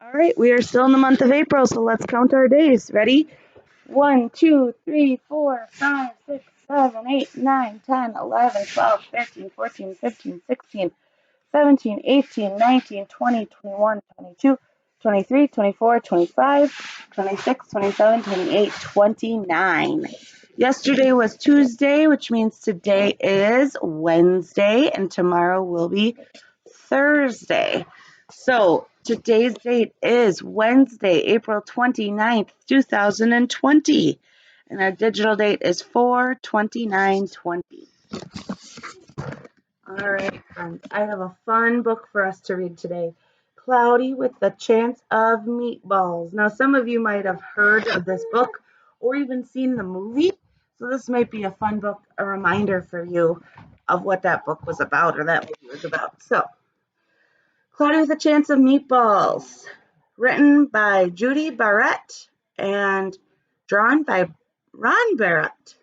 All right, we are still in the month of April, so let's count our days. Ready? 1, 2, 3, 4, 5, 6, 7, 8, 9, 10, 11, 12, 13, 14, 15, 16, 17, 18, 19, 20, 21, 22, 23, 24, 25, 26, 27, 28, 29. Yesterday was Tuesday, which means today is Wednesday, and tomorrow will be Thursday. So today's date is Wednesday, April 29th, 2020. And our digital date is 4/29/20. All right, friends. I have a fun book for us to read today. Cloudy with the Chance of Meatballs. Now, some of you might have heard of this book or even seen the movie. So this might be a fun book, a reminder for you of what that book was about or that movie was about. So, Cloudy with a Chance of Meatballs, written by Judy Barrett and drawn by Ron Barrett.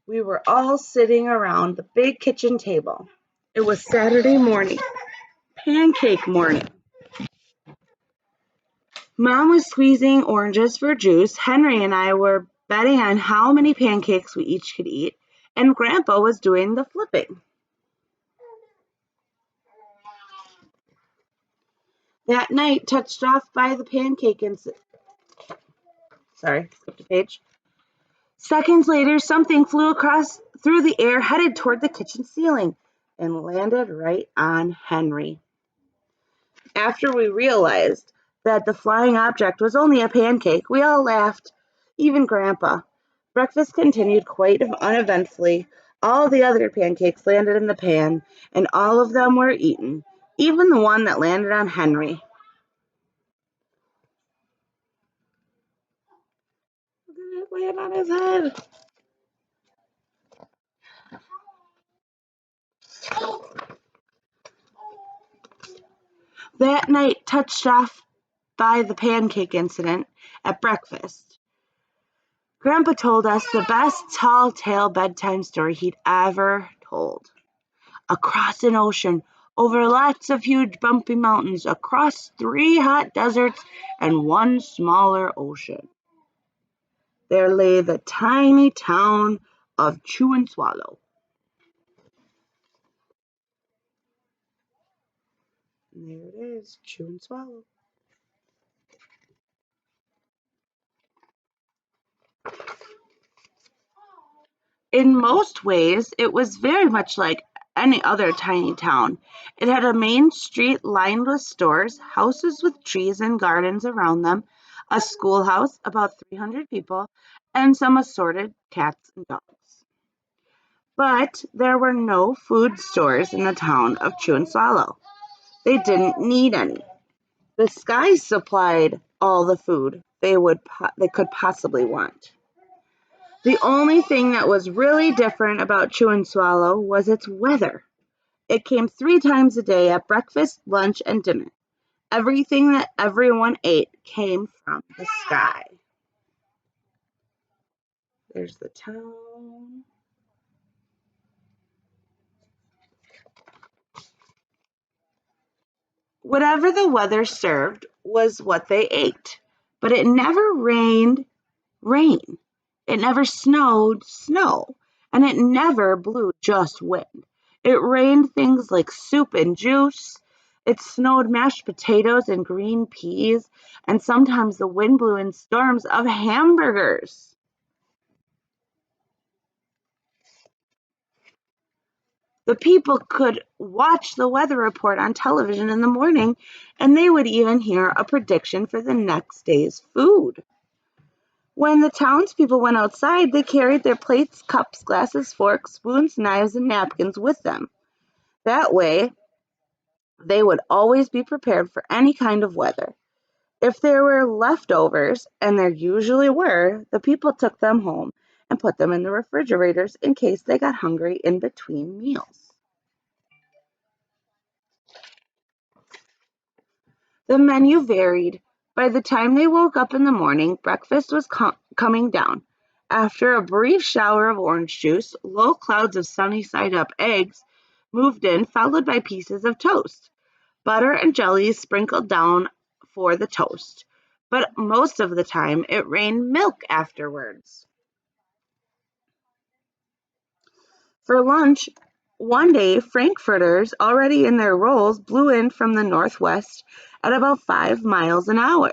We were all sitting around the big kitchen table. It was Saturday morning, pancake morning. Mom was squeezing oranges for juice. Henry and I were betting on how many pancakes we each could eat, and Grandpa was doing the flipping. That night, touched off by the pancake incident. Sorry, skipped a page. Seconds later, something flew across through the air, headed toward the kitchen ceiling, and landed right on Henry. After we realized that the flying object was only a pancake, we all laughed, even Grandpa. Breakfast continued quite uneventfully. All the other pancakes landed in the pan, and all of them were eaten, even the one that landed on Henry. Look at it land on his head. That night, touched off by the pancake incident at breakfast, Grandpa told us the best tall tale bedtime story he'd ever told. Across an ocean, over lots of huge bumpy mountains, across 3 hot deserts and one smaller ocean, there lay the tiny town of Chew and Swallow. And there it is, Chew and Swallow. In most ways, it was very much like any other tiny town. It had a main street lined with stores, houses with trees and gardens around them, a schoolhouse, about 300 people, and some assorted cats and dogs. But there were no food stores in the town of Chew and Swallow. They didn't need any. The sky supplied all the food they could possibly want. The only thing that was really different about Chew and Swallow was its weather. It came 3 times a day at breakfast, lunch, and dinner. Everything that everyone ate came from the sky. There's the town. Whatever the weather served was what they ate. But it never rained rain. It never snowed snow. And it never blew just wind. It rained things like soup and juice. It snowed mashed potatoes and green peas. And sometimes the wind blew in storms of hamburgers. The people could watch the weather report on television in the morning, and they would even hear a prediction for the next day's food. When the townspeople went outside, they carried their plates, cups, glasses, forks, spoons, knives, and napkins with them. That way, they would always be prepared for any kind of weather. If there were leftovers, and there usually were, the people took them home and put them in the refrigerators in case they got hungry in between meals. The menu varied. By the time they woke up in the morning, breakfast was coming down. After a brief shower of orange juice, low clouds of sunny side up eggs, moved in, followed by pieces of toast. Butter and jelly sprinkled down for the toast, but most of the time it rained milk afterwards. For lunch, one day frankfurters, already in their rolls, blew in from the northwest at about 5 miles an hour.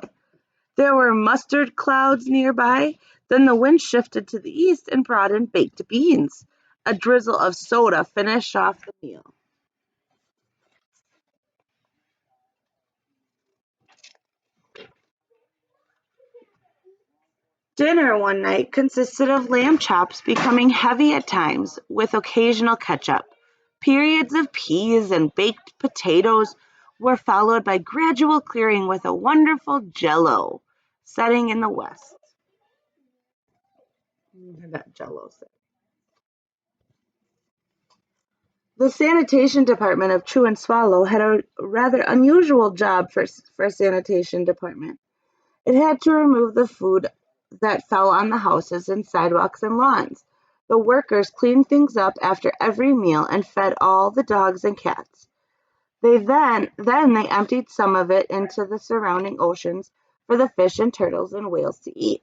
There were mustard clouds nearby. Then the wind shifted to the east and brought in baked beans. A drizzle of soda finished off the meal. Dinner one night consisted of lamb chops becoming heavy at times, with occasional ketchup. Periods of peas and baked potatoes were followed by gradual clearing with a wonderful jello setting in the west. That jello set. The sanitation department of Chew and Swallow had a rather unusual job for a sanitation department. It had to remove the food that fell on the houses and sidewalks and lawns. The workers cleaned things up after every meal and fed all the dogs and cats. They emptied some of it into the surrounding oceans for the fish and turtles and whales to eat.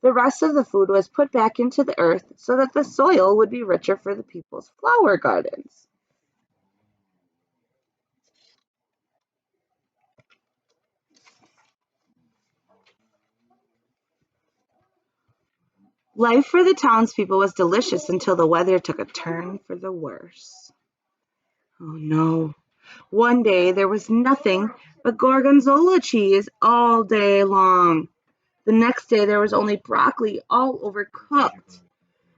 The rest of the food was put back into the earth so that the soil would be richer for the people's flower gardens. Life for the townspeople was delicious until the weather took a turn for the worse. Oh no. One day there was nothing but gorgonzola cheese all day long. The next day there was only broccoli all overcooked.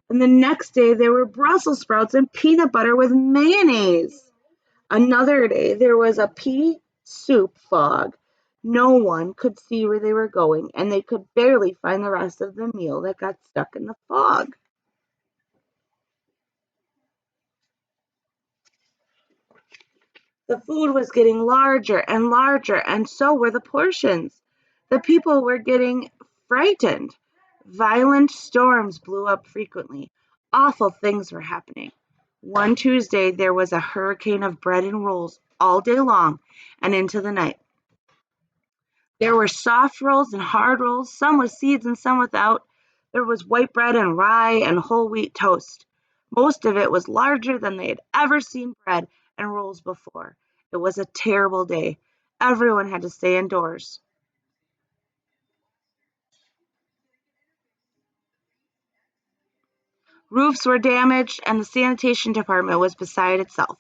And the next day there were Brussels sprouts and peanut butter with mayonnaise. Another day there was a pea soup fog. No one could see where they were going, and they could barely find the rest of the meal that got stuck in the fog. The food was getting larger and larger, and so were the portions. The people were getting frightened. Violent storms blew up frequently. Awful things were happening. One Tuesday, there was a hurricane of bread and rolls all day long and into the night. There were soft rolls and hard rolls, some with seeds and some without. There was white bread and rye and whole wheat toast. Most of it was larger than they had ever seen bread and rolls before. It was a terrible day. Everyone had to stay indoors. Roofs were damaged, and the sanitation department was beside itself.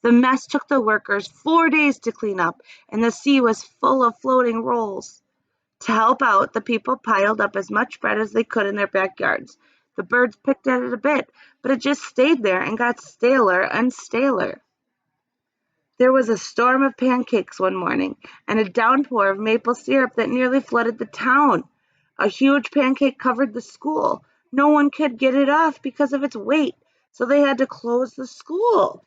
The mess took the workers 4 days to clean up, and the sea was full of floating rolls. To help out, the people piled up as much bread as they could in their backyards. The birds picked at it a bit, but it just stayed there and got staler and staler. There was a storm of pancakes one morning, and a downpour of maple syrup that nearly flooded the town. A huge pancake covered the school. No one could get it off because of its weight, so they had to close the school.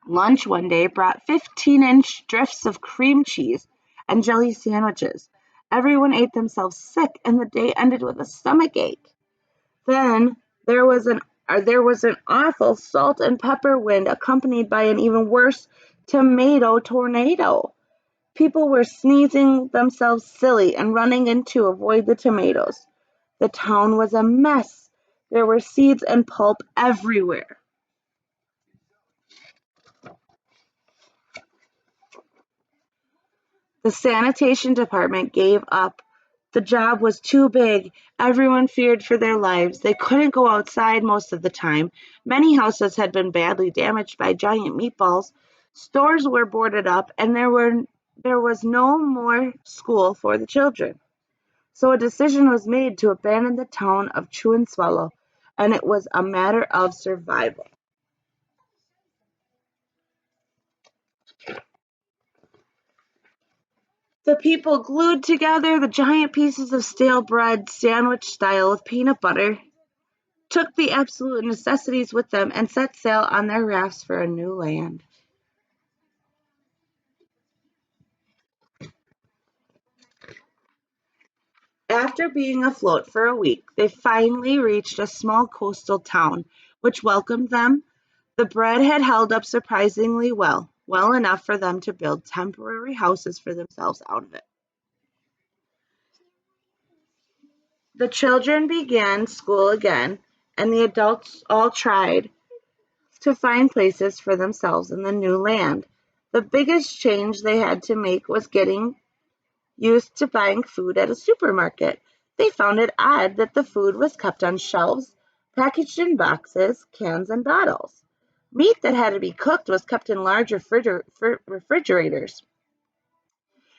Lunch one day brought 15-inch drifts of cream cheese and jelly sandwiches. Everyone ate themselves sick, and the day ended with a stomach ache. Then there was an awful salt and pepper wind accompanied by an even worse tomato tornado. People were sneezing themselves silly and running in to avoid the tomatoes. The town was a mess. There were seeds and pulp everywhere. The sanitation department gave up. The job was too big. Everyone feared for their lives. They couldn't go outside most of the time. Many houses had been badly damaged by giant meatballs. Stores were boarded up, and there was no more school for the children. So a decision was made to abandon the town of Chew and Swallow, and it was a matter of survival. The people glued together the giant pieces of stale bread, sandwich style, with peanut butter, took the absolute necessities with them, and set sail on their rafts for a new land. After being afloat for a week, they finally reached a small coastal town, which welcomed them. The bread had held up surprisingly well enough for them to build temporary houses for themselves out of it. The children began school again, and the adults all tried to find places for themselves in the new land. The biggest change they had to make was getting used to buying food at a supermarket. They found it odd that the food was kept on shelves, packaged in boxes, cans, and bottles. Meat that had to be cooked was kept in large refrigerators.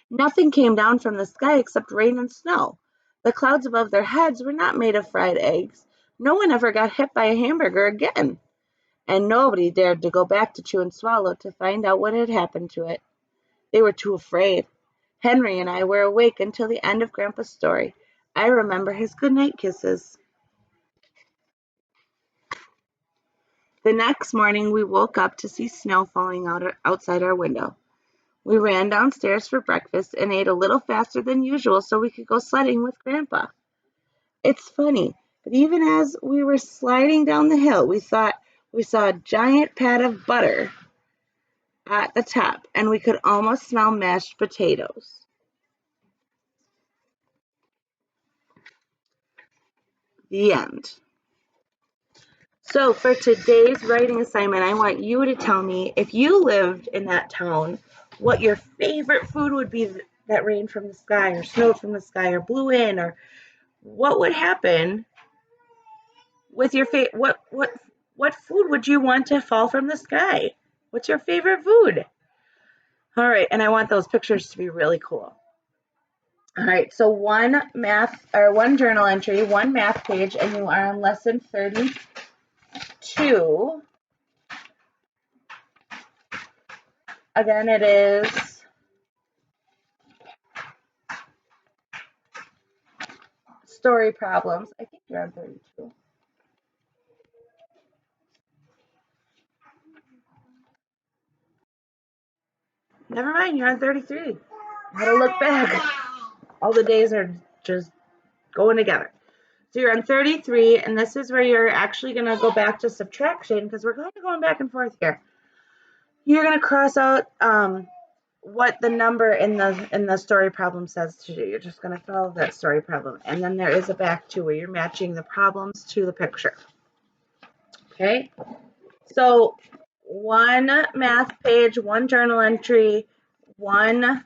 Nothing came down from the sky except rain and snow. The clouds above their heads were not made of fried eggs. No one ever got hit by a hamburger again, and nobody dared to go back to Chew and Swallow to find out what had happened to it. They were too afraid. Henry and I were awake until the end of Grandpa's story. I remember his goodnight kisses. The next morning we woke up to see snow falling outside our window. We ran downstairs for breakfast and ate a little faster than usual so we could go sledding with Grandpa. It's funny, but even as we were sliding down the hill, we thought we saw a giant pat of butter at the top, and we could almost smell mashed potatoes. The end. So for today's writing assignment, I want you to tell me, if you lived in that town, what your favorite food would be that rained from the sky or snowed from the sky or blew in, or what would happen with your favorite, what food would you want to fall from the sky? What's your favorite food? All right, and I want those pictures to be really cool. All right, so one journal entry, one math page, and you are on lesson 32. Again, it is story problems. I think you're on 32. Never mind, you're on 33. How to look back. All the days are just going together. So you're on 33, and this is where you're actually going to go back to subtraction because we're kind of going back and forth here. You're going to cross out what the number in the story problem says to do. You're just going to follow that story problem. And then there is a back to where you're matching the problems to the picture. Okay? So one math page, one journal entry, one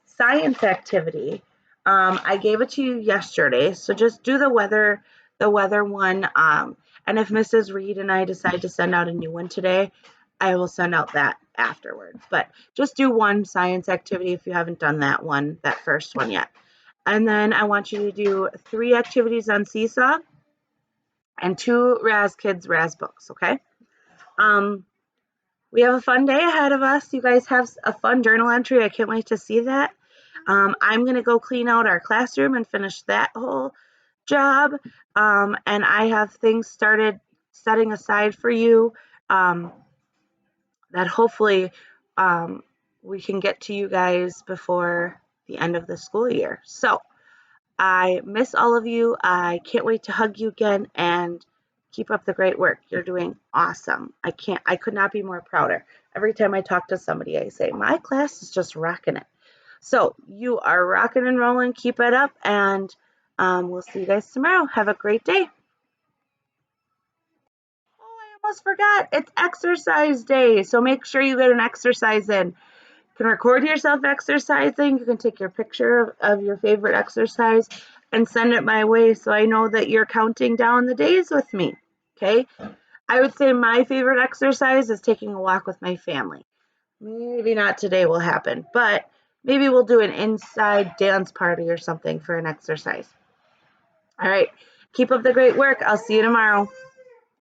science activity. I gave it to you yesterday, so just do the weather one. And if Mrs. Reed and I decide to send out a new one today, I will send out that afterwards. But just do one science activity if you haven't done that first one yet. And then I want you to do 3 activities on Seesaw and 2 Raz Kids Raz books, okay? We have a fun day ahead of us. You guys have a fun journal entry. I can't wait to see that. I'm going to go clean out our classroom and finish that whole job. And I have things started setting aside for you that hopefully we can get to you guys before the end of the school year. So I miss all of you. I can't wait to hug you again, and keep up the great work. You're doing awesome. I could not be more prouder. Every time I talk to somebody, I say, my class is just rocking it. So you are rocking and rolling. Keep it up, and we'll see you guys tomorrow. Have a great day. Oh, I almost forgot. It's exercise day, so make sure you get an exercise in. You can record yourself exercising. You can take your picture of your favorite exercise and send it my way so I know that you're counting down the days with me. Okay? I would say my favorite exercise is taking a walk with my family. Maybe not today will happen, but maybe we'll do an inside dance party or something for an exercise. All right. Keep up the great work. I'll see you tomorrow.